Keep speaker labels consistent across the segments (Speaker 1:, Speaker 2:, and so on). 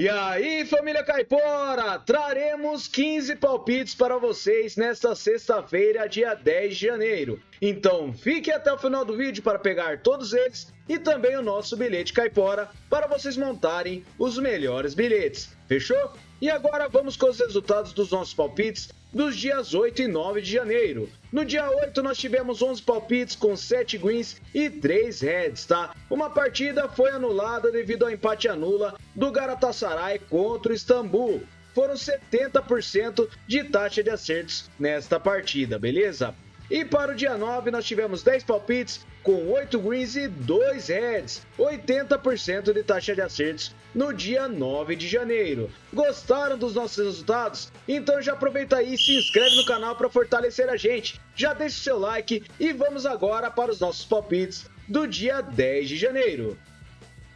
Speaker 1: E aí, família Caipora, traremos 15 palpites para vocês nesta sexta-feira, dia 10 de janeiro. Então, fique até o final do vídeo para pegar todos eles e também o nosso bilhete Caipora para vocês montarem os melhores bilhetes. Fechou? E agora vamos com os resultados dos nossos palpites dos dias 8 e 9 de janeiro. No dia 8 nós tivemos 11 palpites com 7 greens e 3 reds, tá? Uma partida foi anulada devido ao empate anula do Galatasaray contra o Istambul. Foram 70% de taxa de acertos nesta partida, beleza? E para o dia 9 nós tivemos 10 palpites com 8 greens e 2 reds, 80% de taxa de acertos no dia 9 de janeiro. Gostaram dos nossos resultados? Então já aproveita aí e se inscreve no canal para fortalecer a gente. Já deixa o seu like e vamos agora para os nossos palpites do dia 10 de janeiro.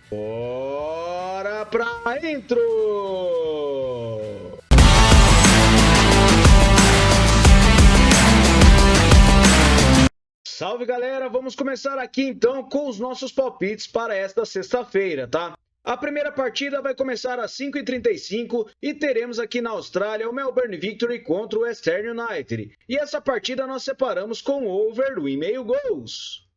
Speaker 1: Bora pra intro! Salve galera, vamos começar aqui então com os nossos palpites para esta sexta-feira, tá? A primeira partida vai começar às 5h35 e teremos aqui na Austrália o Melbourne Victory contra o Western United. E essa partida nós separamos com over 1,5 gols.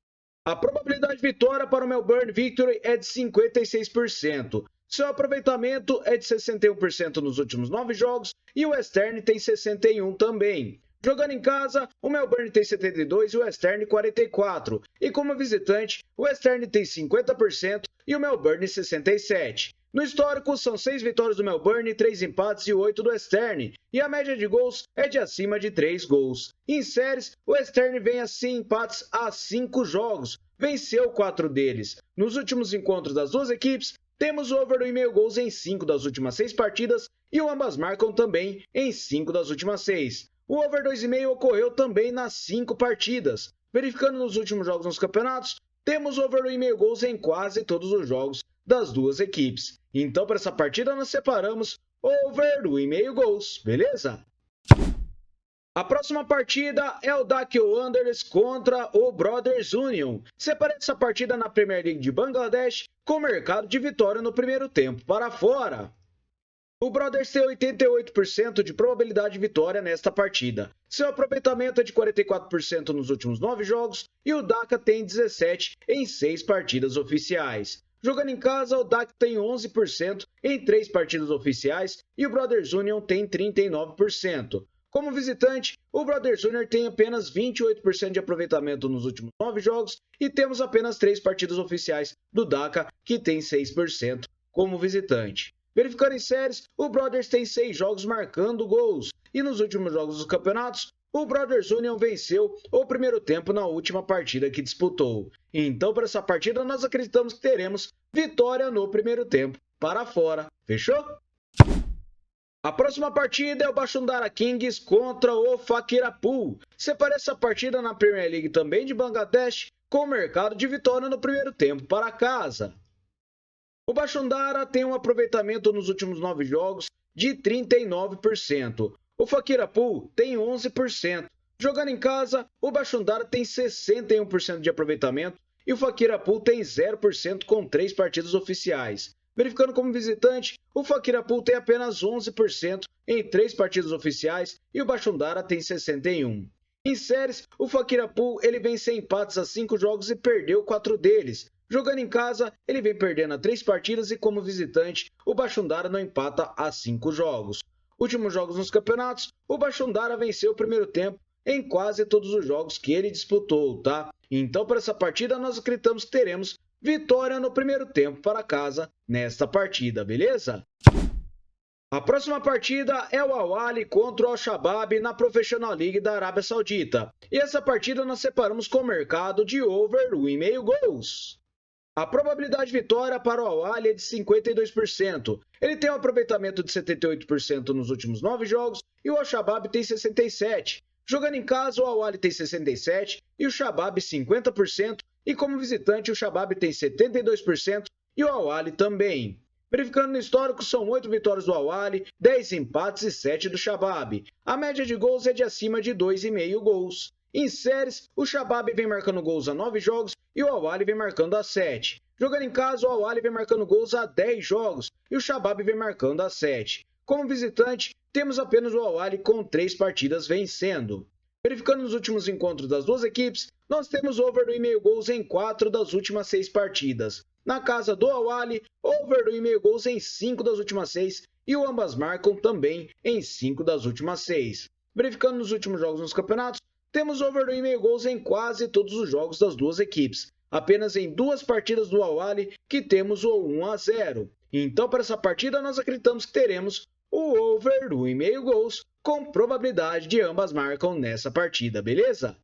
Speaker 1: A probabilidade de vitória para o Melbourne Victory é de 56%. Seu aproveitamento é de 61% nos últimos 9 jogos e o Western tem 61% também. Jogando em casa, o Melbourne tem 72% e o Western 44%. E como visitante, o Western tem 50% e o Melbourne 67%. No histórico, são 6 vitórias do Melbourne, 3 empates e 8 do Western. E a média de gols é de acima de 3 gols. Em séries, o Western vem a 5 empates a 5 jogos. Venceu 4 deles. Nos últimos encontros das duas equipes, temos over 1,5 gols em 5 das últimas 6 partidas e o ambas marcam também em 5 das últimas 6. O over 2,5 ocorreu também nas 5 partidas. Verificando nos últimos jogos nos campeonatos, temos over 1,5 gols em quase todos os jogos das duas equipes. Então, para essa partida, nós separamos over 1,5 gols, beleza? A próxima partida é o Dhaka Wanderers contra o Brothers Union. Separei essa partida na Premier League de Bangladesh com mercado de vitória no primeiro tempo para fora. O Brothers tem 88% de probabilidade de vitória nesta partida. Seu aproveitamento é de 44% nos últimos 9 jogos e o Dhaka tem 17% em 6 partidas oficiais. Jogando em casa, o Dhaka tem 11% em 3 partidas oficiais e o Brothers Union tem 39%. Como visitante, o Brothers Union tem apenas 28% de aproveitamento nos últimos 9 jogos e temos apenas 3 partidas oficiais do Dhaka, que tem 6% como visitante. Verificando em séries, o Brothers tem 6 jogos marcando gols. E nos últimos jogos dos campeonatos, o Brothers Union venceu o primeiro tempo na última partida que disputou. Então, para essa partida, nós acreditamos que teremos vitória no primeiro tempo para fora. Fechou? A próxima partida é o Bashundhara Kings contra o Fakirapur. Separei essa partida na Premier League também de Bangladesh com mercado de vitória no primeiro tempo para casa. O Bashundhara tem um aproveitamento nos últimos 9 jogos de 39%. O Fakirapur tem 11%. Jogando em casa, o Bashundhara tem 61% de aproveitamento e o Fakirapur tem 0% com 3 partidas oficiais. Verificando como visitante, o Fakirapur tem apenas 11% em 3 partidas oficiais e o Bashundhara tem 61%. Em séries, o Fakirapur ele vem sem empates a 5 jogos e perdeu 4 deles. Jogando em casa, ele vem perdendo a 3 partidas e como visitante, o Bashundhara não empata a 5 jogos. Últimos jogos nos campeonatos, o Bashundhara venceu o primeiro tempo em quase todos os jogos que ele disputou, tá? Então, para essa partida, nós acreditamos que teremos vitória no primeiro tempo para casa nesta partida, beleza? A próxima partida é o Al-Ahly contra o Al-Shabab na Professional League da Arábia Saudita. E essa partida nós separamos com o mercado de over 1,5 gols. A probabilidade de vitória para o Al-Ahly é de 52%. Ele tem um aproveitamento de 78% nos últimos 9 jogos e o Al-Shabab tem 67%. Jogando em casa, o Al-Ahly tem 67% e o Shabab 50%. E como visitante, o Shabab tem 72% e o Al-Ahly também. Verificando no histórico, são 8 vitórias do Al-Ahly, 10 empates e 7 do Shabab. A média de gols é de acima de 2,5 gols. Em séries, o Shabab vem marcando gols a 9 jogos e o Al-Ahly vem marcando a 7. Jogando em casa, o Al-Ahly vem marcando gols a 10 jogos e o Shabab vem marcando a 7. Como visitante, temos apenas o Al-Ahly com 3 partidas vencendo. Verificando nos últimos encontros das duas equipes, nós temos over do 1,5 gols em 4 das últimas 6 partidas. Na casa do Al-Ahly, over do 1,5 gols em 5 das últimas 6 e o ambas marcam também em 5 das últimas 6. Verificando nos últimos jogos nos campeonatos, temos over do 1,5 gols em quase todos os jogos das duas equipes. Apenas em 2 partidas do Al-Ahly que temos o 1-0. Então, para essa partida, nós acreditamos que teremos o over do 1,5 gols com probabilidade de ambas marcam nessa partida, beleza?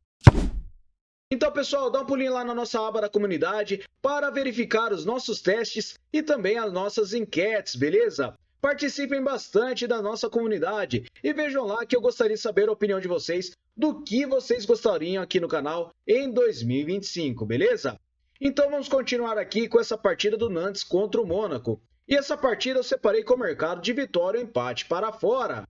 Speaker 1: Então, pessoal, dá um pulinho lá na nossa aba da comunidade para verificar os nossos testes e também as nossas enquetes, beleza? Participem bastante da nossa comunidade e vejam lá que eu gostaria de saber a opinião de vocês do que vocês gostariam aqui no canal em 2025, beleza? Então vamos continuar aqui com essa partida do Nantes contra o Mônaco. E essa partida eu separei com o mercado de vitória ou empate para fora.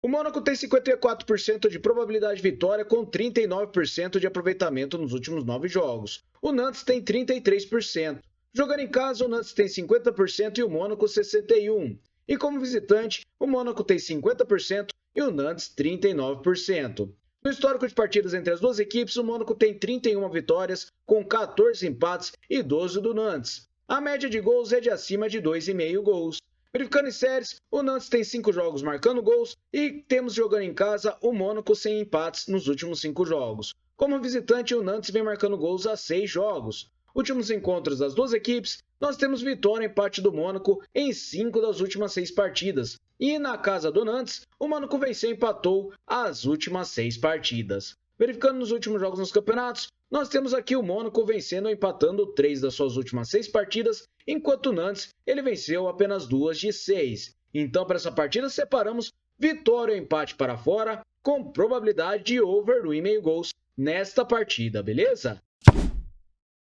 Speaker 1: O Mônaco tem 54% de probabilidade de vitória com 39% de aproveitamento nos últimos 9 jogos. O Nantes tem 33%. Jogando em casa, o Nantes tem 50% e o Mônaco 61%. E como visitante, o Mônaco tem 50% e o Nantes 39%. No histórico de partidas entre as duas equipes, o Mônaco tem 31 vitórias, com 14 empates e 12 do Nantes. A média de gols é de acima de 2,5 gols. Verificando em séries, o Nantes tem 5 jogos marcando gols e temos jogando em casa o Mônaco sem empates nos últimos 5 jogos. Como visitante, o Nantes vem marcando gols há 6 jogos. Últimos encontros das duas equipes, nós temos vitória e empate do Mônaco em 5 das últimas 6 partidas. E na casa do Nantes, o Mônaco venceu e empatou as últimas 6 partidas. Verificando nos últimos jogos nos campeonatos, nós temos aqui o Mônaco vencendo ou empatando 3 das suas últimas 6 partidas, enquanto o Nantes ele venceu apenas 2 de 6. Então, para essa partida, separamos vitória ou empate para fora, com probabilidade de over do 1,5 gols nesta partida, beleza?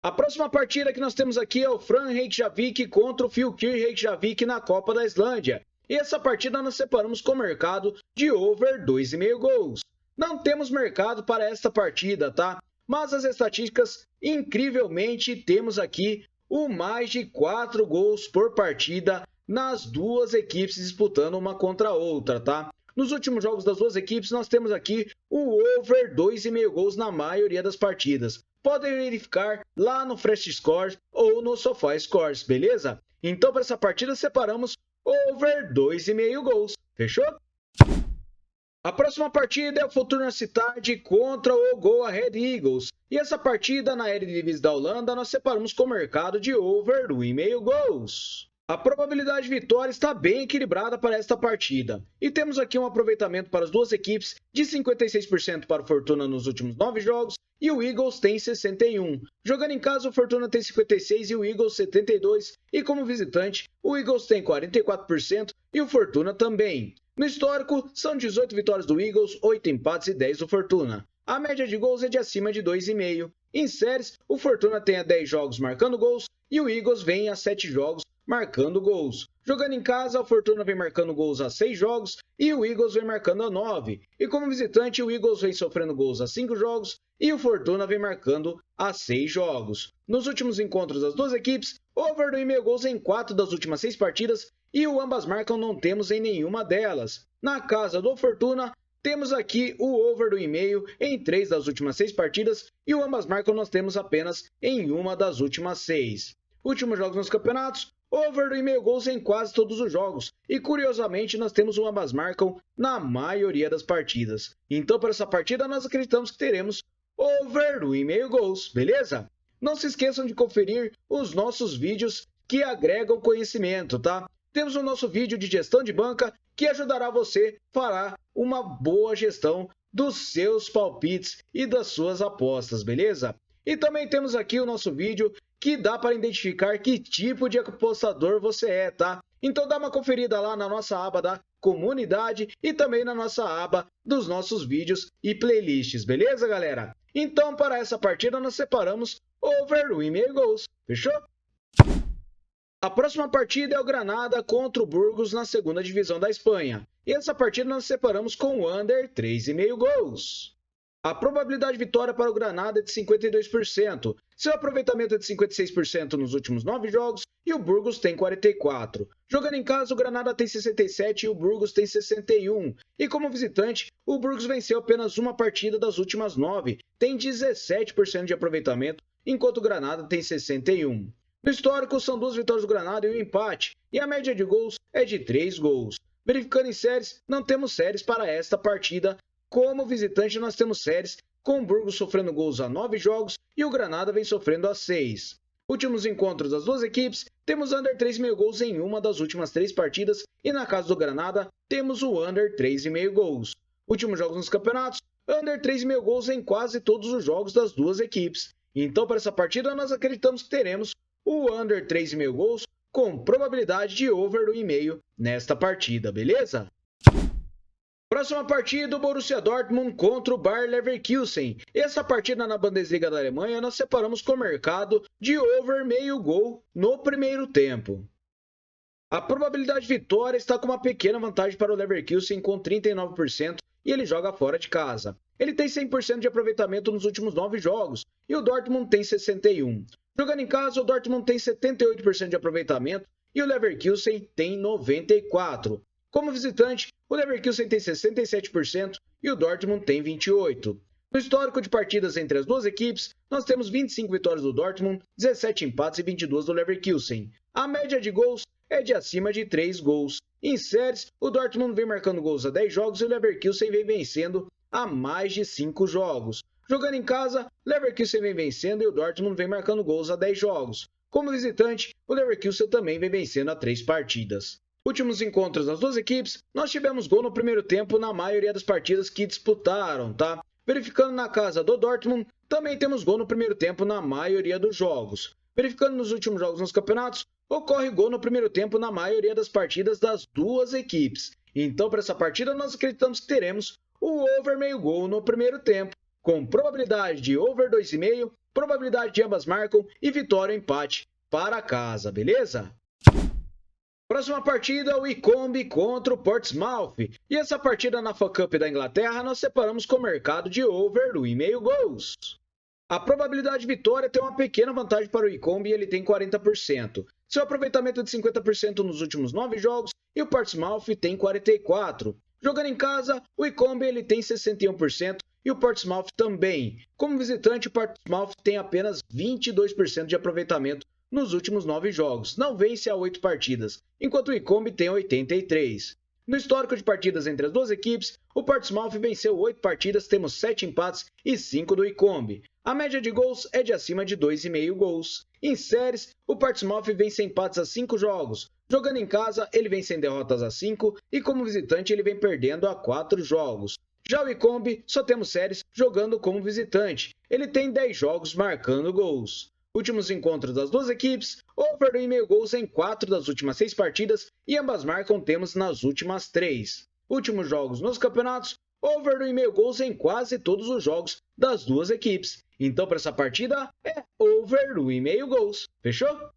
Speaker 1: A próxima partida que nós temos aqui é o Fram Reykjavik contra o Fylkir Reykjavik na Copa da Islândia. E essa partida nós separamos com o mercado de over 2,5 gols. Não temos mercado para esta partida, tá? Mas as estatísticas, incrivelmente, temos aqui o mais de 4 gols por partida nas duas equipes disputando uma contra a outra, tá? Nos últimos jogos das duas equipes, nós temos aqui o over 2,5 gols na maioria das partidas. Podem verificar lá no Fresh Scores ou no Sofá Scores, beleza? Então, para essa partida, separamos over 2,5 gols. Fechou? A próxima partida é o Fortuna Sittard contra o Go Ahead Eagles. E essa partida na Eredivisie da Holanda nós separamos com o mercado de over 1,5 gols. A probabilidade de vitória está bem equilibrada para esta partida. E temos aqui um aproveitamento para as duas equipes de 56% para o Fortuna nos últimos 9 jogos e o Eagles tem 61%. Jogando em casa, o Fortuna tem 56% e o Eagles 72%. E como visitante, o Eagles tem 44% e o Fortuna também. No histórico, são 18 vitórias do Eagles, 8 empates e 10 do Fortuna. A média de gols é de acima de 2,5. Em séries, o Fortuna tem a 10 jogos marcando gols e o Eagles vem a 7 jogos marcando gols. Jogando em casa, o Fortuna vem marcando gols a 6 jogos e o Eagles vem marcando a 9. E como visitante, o Eagles vem sofrendo gols a 5 jogos e o Fortuna vem marcando a 6 jogos. Nos últimos encontros das duas equipes, over do 1,5 gols em 4 das últimas 6 partidas e o ambas marcam não temos em nenhuma delas. Na casa do Fortuna, temos aqui o over do 1,5 em 3 das últimas 6 partidas e o ambas marcam nós temos apenas em uma das últimas 6. Últimos jogos nos campeonatos, over do 1,5 gols em quase todos os jogos. E curiosamente nós temos o ambas marcam na maioria das partidas. Então para essa partida nós acreditamos que teremos over do 1,5 gols, beleza? Não se esqueçam de conferir os nossos vídeos que agregam conhecimento, tá? Temos o nosso vídeo de gestão de banca que ajudará você a fará uma boa gestão dos seus palpites e das suas apostas, beleza? E também temos aqui o nosso vídeo que dá para identificar que tipo de apostador você é, tá? Então dá uma conferida lá na nossa aba da comunidade e também na nossa aba dos nossos vídeos e playlists, beleza, galera? Então, para essa partida, nós separamos over 1,5 gols, fechou? A próxima partida é o Granada contra o Burgos na segunda divisão da Espanha. E essa partida nós separamos com o under 3,5 gols. A probabilidade de vitória para o Granada é de 52%. Seu aproveitamento é de 56% nos últimos 9 jogos e o Burgos tem 44%. Jogando em casa, o Granada tem 67% e o Burgos tem 61%. E como visitante, o Burgos venceu apenas uma partida das últimas 9, tem 17% de aproveitamento, enquanto o Granada tem 61%. No histórico, são 2 vitórias do Granada e um empate, e a média de gols é de 3 gols. Verificando em séries, não temos séries para esta partida. Como visitante, nós temos séries com o Burgos sofrendo gols a 9 jogos e o Granada vem sofrendo a 6. Últimos encontros das duas equipes, temos under 3,5 gols em uma das últimas 3 partidas e na casa do Granada, temos o under 3,5 gols. Últimos jogos nos campeonatos, under 3,5 gols em quase todos os jogos das duas equipes. Então, para essa partida, nós acreditamos que teremos o under 3,5 gols com probabilidade de over 1,5 nesta partida, beleza? Próxima partida, o Borussia Dortmund contra o Bayer Leverkusen. Essa partida na Bundesliga da Alemanha nós separamos com o mercado de over meio gol no primeiro tempo. A probabilidade de vitória está com uma pequena vantagem para o Leverkusen com 39% e ele joga fora de casa. Ele tem 100% de aproveitamento nos últimos 9 jogos e o Dortmund tem 61%. Jogando em casa, o Dortmund tem 78% de aproveitamento e o Leverkusen tem 94%. Como visitante, o Leverkusen tem 67% e o Dortmund tem 28%. No histórico de partidas entre as duas equipes, nós temos 25 vitórias do Dortmund, 17 empates e 22 do Leverkusen. A média de gols é de acima de 3 gols. Em séries, o Dortmund vem marcando gols a 10 jogos e o Leverkusen vem vencendo a mais de 5 jogos. Jogando em casa, Leverkusen vem vencendo e o Dortmund vem marcando gols a 10 jogos. Como visitante, o Leverkusen também vem vencendo a 3 partidas. Últimos encontros das duas equipes, nós tivemos gol no primeiro tempo na maioria das partidas que disputaram, tá? Verificando na casa do Dortmund, também temos gol no primeiro tempo na maioria dos jogos. Verificando nos últimos jogos nos campeonatos, ocorre gol no primeiro tempo na maioria das partidas das duas equipes. Então, para essa partida, nós acreditamos que teremos o over meio gol no primeiro tempo, com probabilidade de over 2,5, probabilidade de ambas marcam e vitória ou empate para casa, beleza? Próxima partida, o Wycombe contra o Portsmouth. E essa partida na FA Cup da Inglaterra nós separamos com o mercado de over 1,5 gols. A probabilidade de vitória tem uma pequena vantagem para o Wycombe e ele tem 40%. Seu aproveitamento é de 50% nos últimos 9 jogos e o Portsmouth tem 44%. Jogando em casa, o Wycombe ele tem 61% e o Portsmouth também. Como visitante, o Portsmouth tem apenas 22% de aproveitamento nos últimos 9 jogos, não vence há 8 partidas, enquanto o Wycombe tem 83%. No histórico de partidas entre as duas equipes, o Portsmouth venceu 8 partidas, temos 7 empates e 5 do Wycombe. A média de gols é de acima de 2,5 gols. Em séries, o Portsmouth vence empates a 5 jogos. Jogando em casa, ele vem sem derrotas a 5 e como visitante ele vem perdendo a 4 jogos. Já o Wycombe só temos séries jogando como visitante. Ele tem 10 jogos marcando gols. Últimos encontros das duas equipes, over 1,5 gols em 4 das últimas 6 partidas e ambas marcam temos nas últimas 3. Últimos jogos nos campeonatos, over 1,5 gols em quase todos os jogos das duas equipes. Então, para essa partida, é over 1,5 gols. Fechou?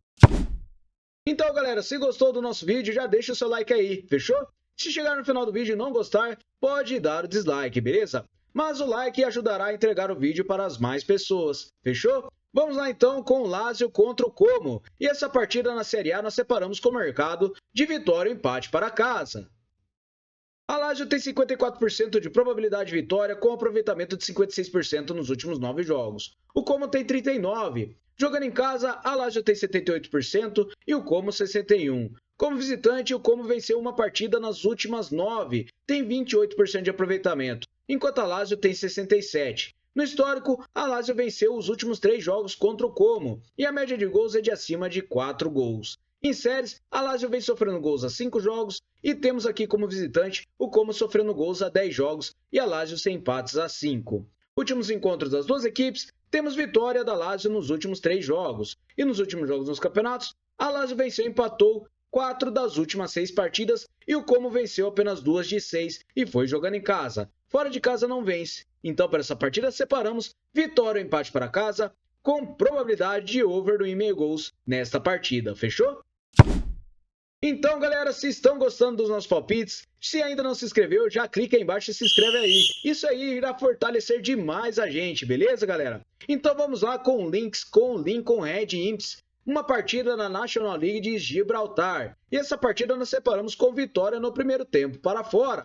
Speaker 1: Então, galera, se gostou do nosso vídeo, já deixa o seu like aí. Fechou? Se chegar no final do vídeo e não gostar, pode dar o dislike, beleza? Mas o like ajudará a entregar o vídeo para as mais pessoas. Fechou? Vamos lá então com o Lazio contra o Como. E essa partida na Série A nós separamos com o mercado de vitória ou empate para casa. A Lazio tem 54% de probabilidade de vitória com aproveitamento de 56% nos últimos 9 jogos. O Como tem 39%. Jogando em casa, a Lazio tem 78% e o Como 61%. Como visitante, o Como venceu uma partida nas últimas 9, tem 28% de aproveitamento, enquanto a Lazio tem 67%. No histórico, a Lazio venceu os últimos 3 jogos contra o Como e a média de gols é de acima de 4 gols. Em séries, a Lazio vem sofrendo gols a 5 jogos e temos aqui como visitante o Como sofrendo gols a 10 jogos e a Lazio sem empates a 5. Últimos encontros das duas equipes, temos vitória da Lazio nos últimos 3 jogos e nos últimos jogos nos campeonatos, a Lazio venceu e empatou 4 das últimas 6 partidas e o Como venceu apenas 2 de 6 e foi jogando em casa. Fora de casa não vence. Então, para essa partida, separamos vitória ou empate para casa com probabilidade de over 1,5 gols nesta partida. Fechou? Então, galera, se estão gostando dos nossos palpites, se ainda não se inscreveu, já clica aí embaixo e se inscreve aí. Isso aí irá fortalecer demais a gente, beleza, galera? Então vamos lá com o Lynx com o Lincoln Red Imps, uma partida na National League de Gibraltar. E essa partida nós separamos com vitória no primeiro tempo para fora.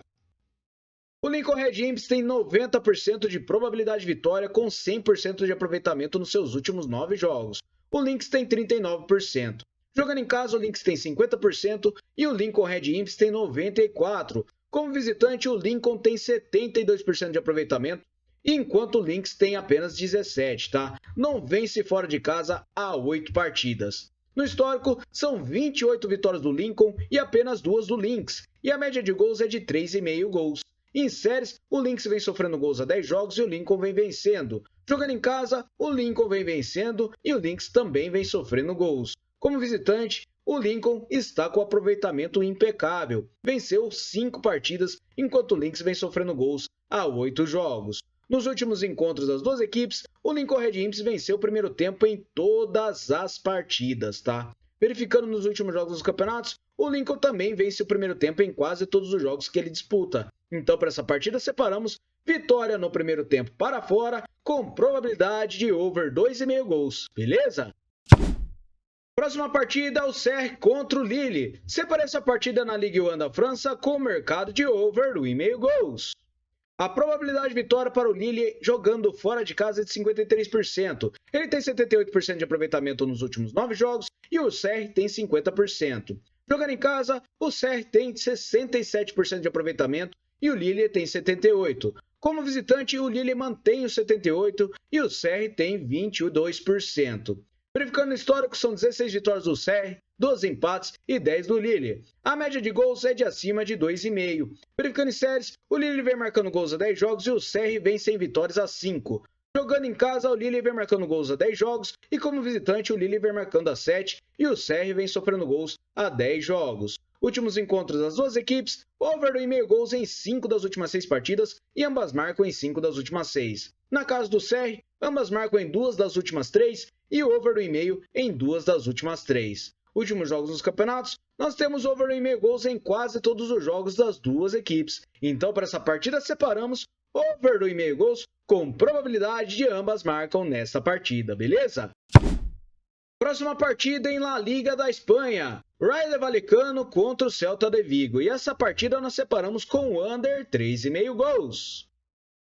Speaker 1: O Lincoln Red Imps tem 90% de probabilidade de vitória com 100% de aproveitamento nos seus últimos 9 jogos. O Lynx tem 39%. Jogando em casa, o Lynx tem 50% e o Lincoln Red Imps tem 94%. Como visitante, o Lincoln tem 72% de aproveitamento, enquanto o Lynx tem apenas 17%, tá? Não vence fora de casa há 8 partidas. No histórico, são 28 vitórias do Lincoln e apenas 2 do Lynx, e a média de gols é de 3,5 gols. Em séries, o Lynx vem sofrendo gols há 10 jogos e o Lincoln vem vencendo. Jogando em casa, o Lincoln vem vencendo e o Lynx também vem sofrendo gols. Como visitante, o Lincoln está com aproveitamento impecável. Venceu 5 partidas, enquanto o Lynx vem sofrendo gols há 8 jogos. Nos últimos encontros das duas equipes, o Lincoln Red Imps venceu o primeiro tempo em todas as partidas, tá? Verificando nos últimos jogos dos campeonatos, o Lincoln também vence o primeiro tempo em quase todos os jogos que ele disputa. Então, para essa partida, separamos vitória no primeiro tempo para fora, com probabilidade de over 2,5 gols, beleza? Próxima partida, o CR contra o Lille. Separei essa partida na Ligue 1 da França com o mercado de over 1,5 gols. A probabilidade de vitória para o Lille jogando fora de casa é de 53%. Ele tem 78% de aproveitamento nos últimos 9 jogos e o CR tem 50%. Jogando em casa, o CR tem 67% de aproveitamento e o Lille tem 78%. Como visitante, o Lille mantém os 78% e o CR tem 22%. Verificando o histórico, são 16 vitórias do CR, 12 empates e 10 do Lille. A média de gols é de acima de 2,5. Verificando em séries, o Lille vem marcando gols a 10 jogos e o CR vem sem vitórias a 5. Jogando em casa, o Lille vem marcando gols a 10 jogos e como visitante, o Lille vem marcando a 7 e o CR vem sofrendo gols a 10 jogos. Últimos encontros das duas equipes, over 2,5 gols em 5 das últimas 6 partidas e ambas marcam em 5 das últimas 6. Na casa do CR, ambas marcam em 2 das últimas 3 e over 2,5 em 2 das últimas 3. Últimos jogos nos campeonatos, nós temos over 2,5 gols em quase todos os jogos das duas equipes. Então, para essa partida, separamos over 2,5 gols com probabilidade de ambas marcam nesta partida, beleza? Próxima partida em La Liga da Espanha. Rayo Vallecano contra o Celta de Vigo. E essa partida nós separamos com under 3,5 gols.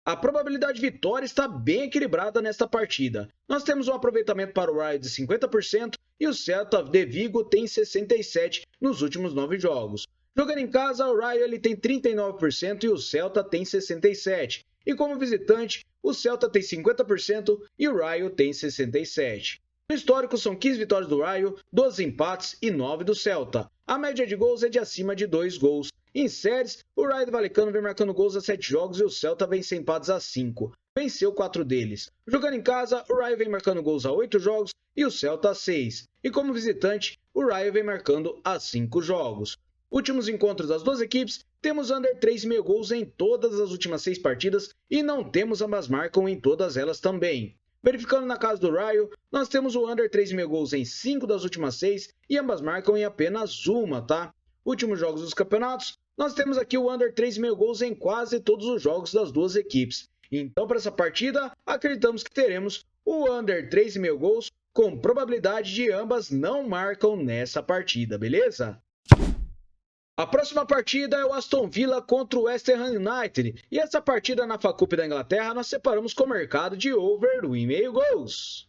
Speaker 1: A probabilidade de vitória está bem equilibrada nesta partida. Nós temos um aproveitamento para o Rayo de 50% e o Celta de Vigo tem 67% nos últimos 9 jogos. Jogando em casa, o Rayo ele tem 39% e o Celta tem 67%. E como visitante, o Celta tem 50% e o Rayo tem 67%. No histórico, são 15 vitórias do Rayo, 12 empates e 9 do Celta. A média de gols é de acima de 2 gols. Em séries, o Rayo Vallecano vem marcando gols a 7 jogos e o Celta vem sem empates a 5. Venceu 4 deles. Jogando em casa, o Rayo vem marcando gols a 8 jogos e o Celta a 6. E como visitante, o Rayo vem marcando a 5 jogos. Últimos encontros das duas equipes, temos under 3,5 gols em todas as últimas 6 partidas e não temos ambas marcam em todas elas também. Verificando na casa do Rayo, nós temos o under 3,5 gols em 5 das últimas 6 e ambas marcam em apenas uma, tá? Últimos jogos dos campeonatos, nós temos aqui o under 3,5 gols em quase todos os jogos das duas equipes. Então, para essa partida, acreditamos que teremos o under 3,5 gols com probabilidade de ambas não marcam nessa partida, beleza? A próxima partida é o Aston Villa contra o West Ham United. E essa partida na FA Cup da Inglaterra nós separamos com o mercado de over 1,5 gols.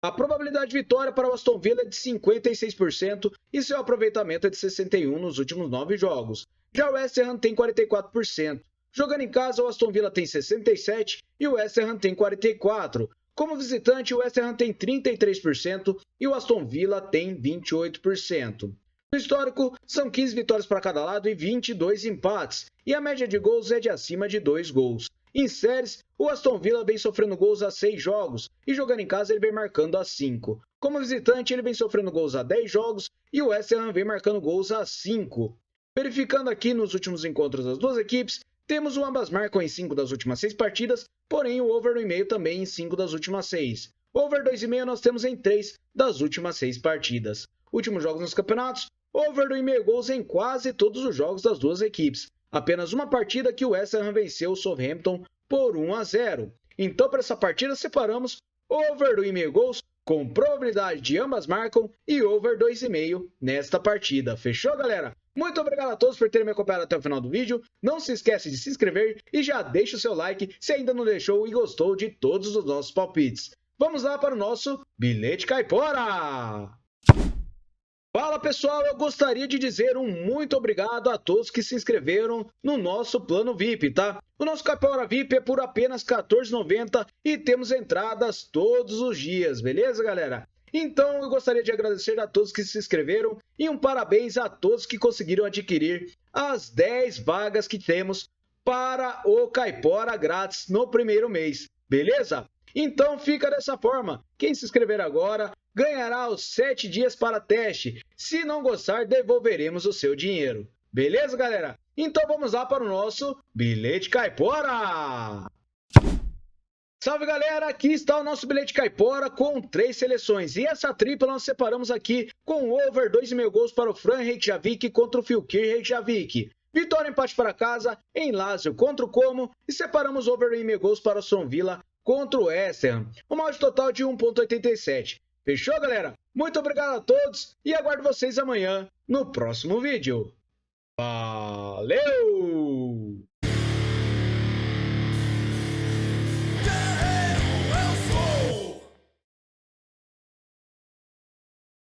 Speaker 1: A probabilidade de vitória para o Aston Villa é de 56% e seu aproveitamento é de 61% nos últimos 9 jogos. Já o West Ham tem 44%. Jogando em casa, o Aston Villa tem 67% e o West Ham tem 44%. Como visitante, o West Ham tem 33% e o Aston Villa tem 28%. No histórico, são 15 vitórias para cada lado e 22 empates, e a média de gols é de acima de 2 gols. Em séries, o Aston Villa vem sofrendo gols a 6 jogos, e jogando em casa ele vem marcando a 5. Como visitante, ele vem sofrendo gols a 10 jogos, e o West Ham vem marcando gols a 5. Verificando aqui nos últimos encontros das duas equipes, temos o ambas marcam em 5 das últimas 6 partidas, porém o over 1,5 também em 5 das últimas 6. O over 2,5 nós temos em 3 das últimas 6 partidas. Últimos jogos nos campeonatos, over 2,5 gols em quase todos os jogos das duas equipes. Apenas uma partida que o West Ham venceu o Southampton por 1-0. Então, para essa partida, separamos over 2,5 gols com probabilidade de ambas marcam e over 2,5 nesta partida. Fechou, galera? Muito obrigado a todos por terem me acompanhado até o final do vídeo. Não se esquece de se inscrever e já deixa o seu like se ainda não deixou e gostou de todos os nossos palpites. Vamos lá para o nosso Bilhete Caipora! Fala pessoal, eu gostaria de dizer um muito obrigado a todos que se inscreveram no nosso plano VIP, tá? O nosso Caipora VIP é por apenas R$ 14,90 e temos entradas todos os dias, beleza, galera? Então eu gostaria de agradecer a todos que se inscreveram e um parabéns a todos que conseguiram adquirir as 10 vagas que temos para o Caipora grátis no primeiro mês, beleza? Então fica dessa forma, quem se inscrever agora ganhará os 7 dias para teste. Se não gostar, devolveremos o seu dinheiro. Beleza, galera? Então vamos lá para o nosso Bilhete Caipora! Salve, galera! Aqui está o nosso Bilhete Caipora com 3 seleções. E essa tripla nós separamos aqui com over 2,5 gols para o Fram Reykjavik contra o Fylkir Reykjavik. Vitória e empate para casa em Lazio contra o Como. E separamos over 2,5 gols para o Aston Villa contra o West Ham. Uma odd total de 1,87. Fechou, galera? Muito obrigado a todos e aguardo vocês amanhã no próximo vídeo. Valeu!